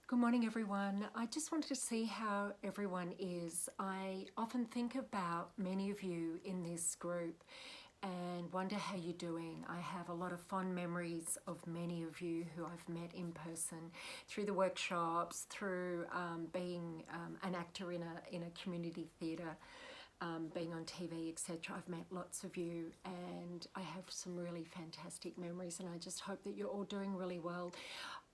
Good morning, everyone. I just wanted to see how everyone is. I often think about many of you in this group and wonder how you're doing. I have a lot of fond memories of many of you who I've met in person through the workshops, through being an actor in a community theatre, being on TV, etc. I've met lots of you and I have some really fantastic memories, and I just hope that you're all doing really well.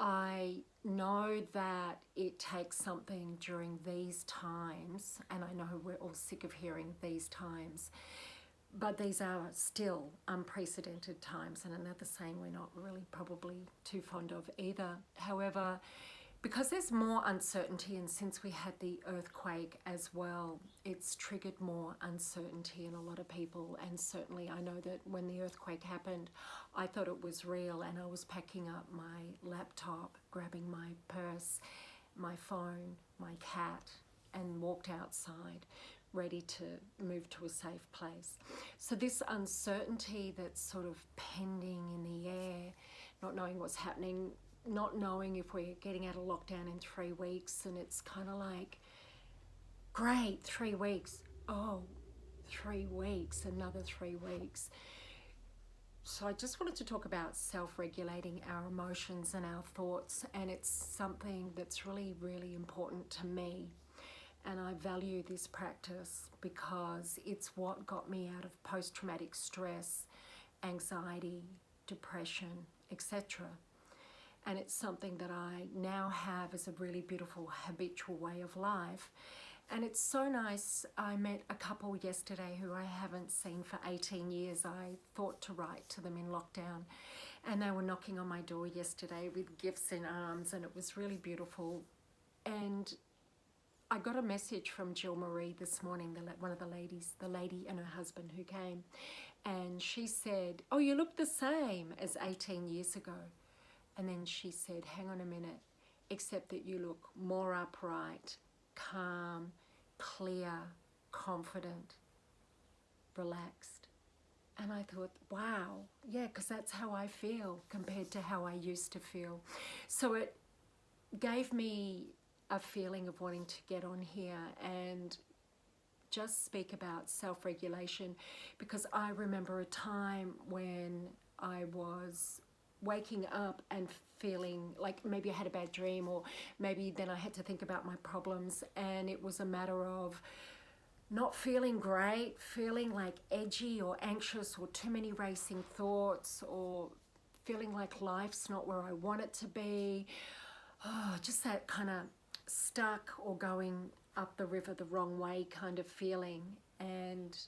I know that it takes something during these times, and I know we're all sick of hearing these times, but these are still unprecedented times, and another saying we're not really probably too fond of either. However, because there's more uncertainty, and since we had the earthquake as well, it's triggered more uncertainty in a lot of people. And certainly I know that when the earthquake happened, I thought it was real, and I was packing up my laptop, grabbing my purse, my phone, my cat, and walked outside ready to move to a safe place. So this uncertainty that's sort of pending in the air, not knowing what's happening, not knowing if we're getting out of lockdown in 3 weeks, and it's kind of like, great, 3 weeks. Oh, 3 weeks, another 3 weeks. So I just wanted to talk about self-regulating our emotions and our thoughts, and it's something that's really, really important to me. And I value this practice because it's what got me out of post-traumatic stress, anxiety, depression, etc. And it's something that I now have as a really beautiful habitual way of life. And it's so nice. I met a couple yesterday who I haven't seen for 18 years. I thought to write to them in lockdown, and they were knocking on my door yesterday with gifts in arms, and it was really beautiful. And I got a message from Jill Marie this morning, one of the ladies, the lady and her husband who came, and she said, "Oh, you look the same as 18 years ago." And then she said, "Hang on a minute, except that you look more upright, calm, clear, confident, relaxed." And I thought, wow, yeah, because that's how I feel compared to how I used to feel. So it gave me a feeling of wanting to get on here and just speak about self-regulation, because I remember a time when I was waking up and feeling like maybe I had a bad dream, or maybe then I had to think about my problems, and it was a matter of not feeling great, feeling like edgy or anxious, or too many racing thoughts, or feeling like life's not where I want it to be. Oh, just that kind of stuck or going up the river the wrong way kind of feeling, and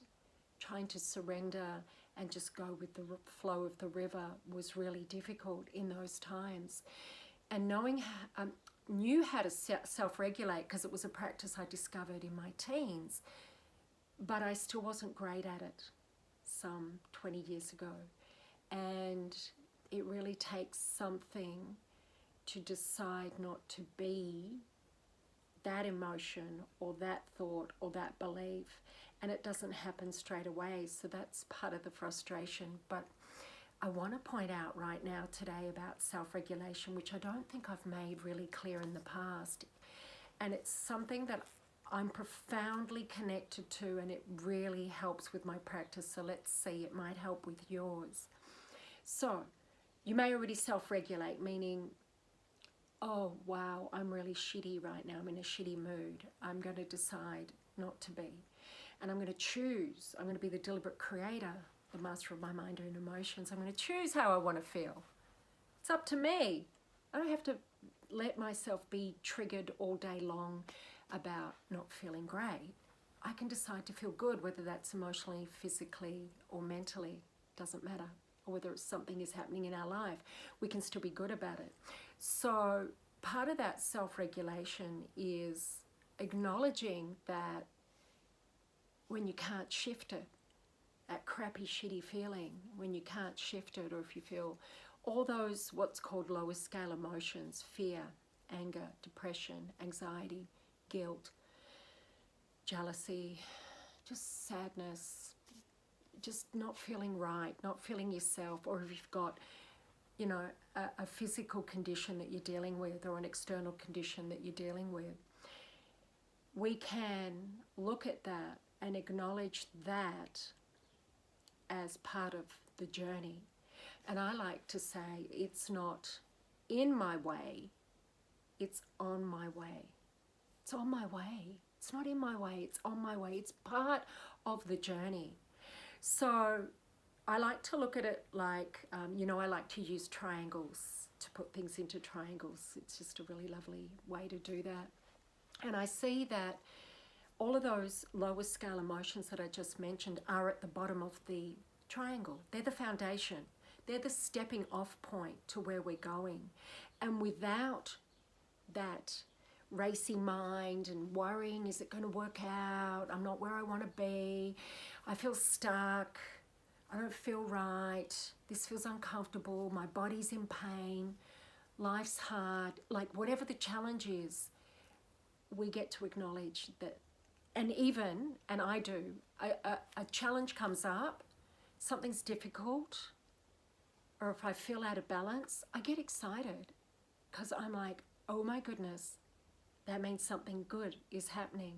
trying to surrender and just go with the flow of the river was really difficult in those times. And knew how to self-regulate, because it was a practice I discovered in my teens, but I still wasn't great at it some 20 years ago. And it really takes something to decide not to be that emotion or that thought or that belief, and it doesn't happen straight away. So that's part of the frustration. But I want to point out right now today about self-regulation, which I don't think I've made really clear in the past, and it's something that I'm profoundly connected to, and it really helps with my practice. So let's see, it might help with yours. So you may already self-regulate, meaning, oh wow, I'm really shitty right now, I'm in a shitty mood, I'm going to decide not to be, and I'm going to choose, I'm going to be the deliberate creator, the master of my mind and emotions. I'm going to choose how I want to feel. It's up to me. I don't have to let myself be triggered all day long about not feeling great. I can decide to feel good, whether that's emotionally, physically, or mentally, doesn't matter. Or whether it's something is happening in our life, we can still be good about it. So part of that self-regulation is acknowledging that when you can't shift it, that crappy, shitty feeling, when you can't shift it, or if you feel all those what's called lower scale emotions, fear, anger, depression, anxiety, guilt, jealousy, just sadness, just not feeling right, not feeling yourself, or if you've got you know, a physical condition that you're dealing with or an external condition that you're dealing with, we can look at that and acknowledge that as part of the journey. And I like to say it's not in my way, it's on my way. It's on my way. It's not in my way, it's on my way. It's part of the journey. So I like to look at it like, I like to use triangles to put things into triangles. It's just a really lovely way to do that. And I see that all of those lower scale emotions that I just mentioned are at the bottom of the triangle. They're the foundation. They're the stepping off point to where we're going. And without that racy mind and worrying, is it going to work out? I'm not where I want to be. I feel stuck. I don't feel right. This feels uncomfortable. My body's in pain. Life's hard. Like whatever the challenge is, we get to acknowledge that. And I do, a challenge comes up, something's difficult, or if I feel out of balance, I get excited because I'm like, oh my goodness, that means something good is happening.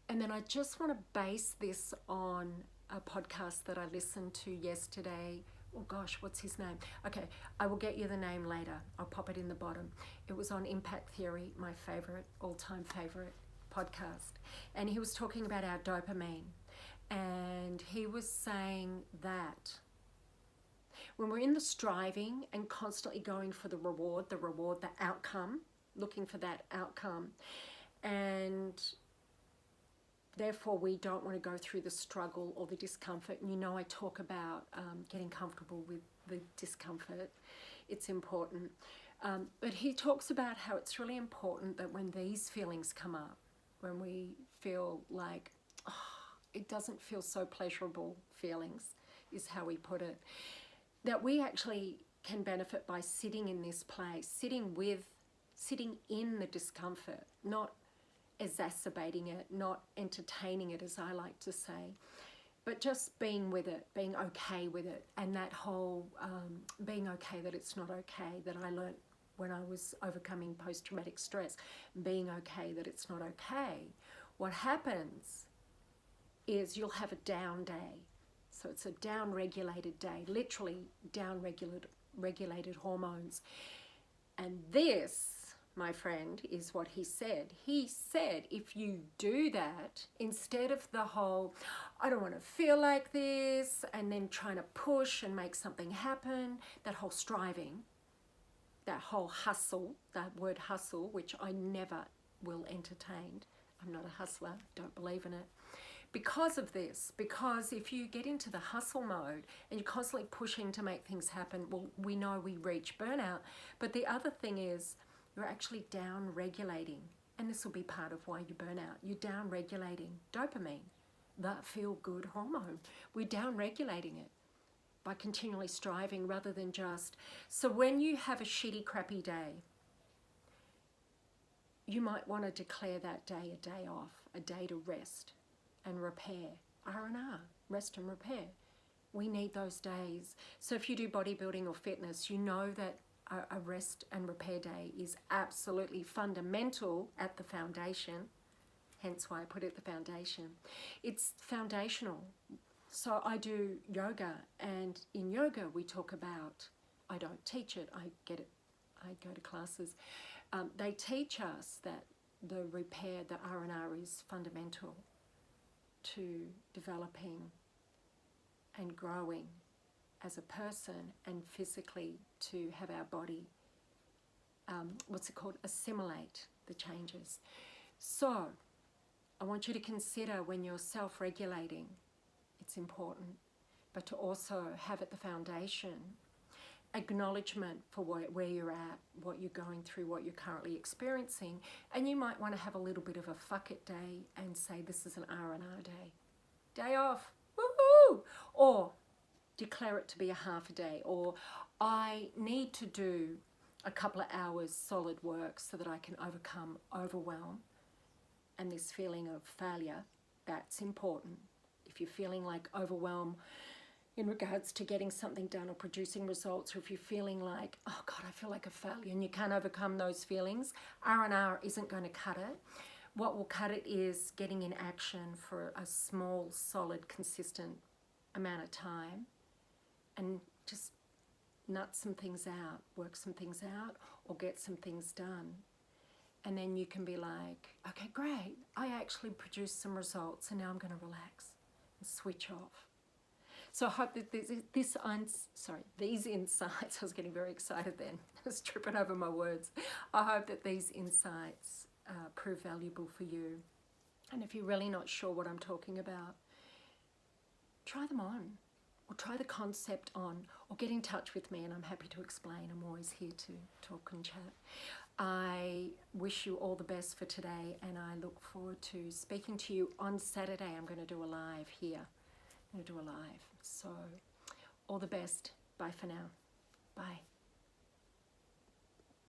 And then I just want to base this on a podcast that I listened to yesterday. Oh gosh, what's his name? Okay, I will get you the name later. I'll pop it in the bottom. It was on Impact Theory, my favorite, all-time favorite podcast. And he was talking about our dopamine. And he was saying that when we're in the striving and constantly going for the reward, the outcome, looking for that outcome, and therefore we don't want to go through the struggle or the discomfort. And I talk about getting comfortable with the discomfort. It's important. But he talks about how it's really important that when these feelings come up, when we feel like, it doesn't feel so pleasurable, feelings is how we put it, that we actually can benefit by sitting in this place, sitting in the discomfort, not exacerbating it, not entertaining it, as I like to say, but just being with it, being okay with it. And that whole being okay that it's not okay, that I learnt when I was overcoming post-traumatic stress, being okay that it's not okay. What happens is you'll have a down day. So it's a down-regulated day, literally down-regulated hormones. And this, my friend, is what he said. He said if you do that, instead of the whole, I don't want to feel like this, and then trying to push and make something happen, that whole striving, that whole hustle, that word hustle, which I never will entertain. I'm not a hustler, don't believe in it. Because of this, because if you get into the hustle mode and you're constantly pushing to make things happen, well, we know we reach burnout. But the other thing is you're actually down-regulating, and this will be part of why you burn out. You're down-regulating dopamine, that feel-good hormone. We're down-regulating it by continually striving rather than just... So when you have a shitty, crappy day, you might want to declare that day a day off, a day to rest and repair. R&R, rest and repair. We need those days. So if you do bodybuilding or fitness, you know that a rest and repair day is absolutely fundamental at the foundation. Hence why I put it the foundation. It's foundational. So I do yoga, and in yoga we talk about, I don't teach it, I get it, I go to classes. They teach us that the repair, the R&R is fundamental to developing and growing as a person, and physically to have our body, assimilate the changes. So I want you to consider when you're self-regulating, it's important, but to also have at the foundation acknowledgement for where you're at, what you're going through, what you're currently experiencing. And you might want to have a little bit of a fuck it day and say this is an R&R day. Day off, woohoo! Or declare it to be a half a day, or I need to do a couple of hours solid work so that I can overcome overwhelm and this feeling of failure. That's important. If you're feeling like overwhelm, in regards to getting something done or producing results, or if you're feeling like, oh God, I feel like a failure and you can't overcome those feelings, R&R isn't going to cut it. What will cut it is getting in action for a small, solid, consistent amount of time and just nut some things out, work some things out, or get some things done. And then you can be like, okay, great, I actually produced some results and now I'm going to relax and switch off. So I hope that these insights, I was getting very excited then, I was tripping over my words. I hope that these insights prove valuable for you. And if you're really not sure what I'm talking about, try them on, or try the concept on, or get in touch with me and I'm happy to explain. I'm always here to talk and chat. I wish you all the best for today, and I look forward to speaking to you on Saturday. I'm going to do a live here. I'm going to do a live. So all the best. Bye for now. Bye.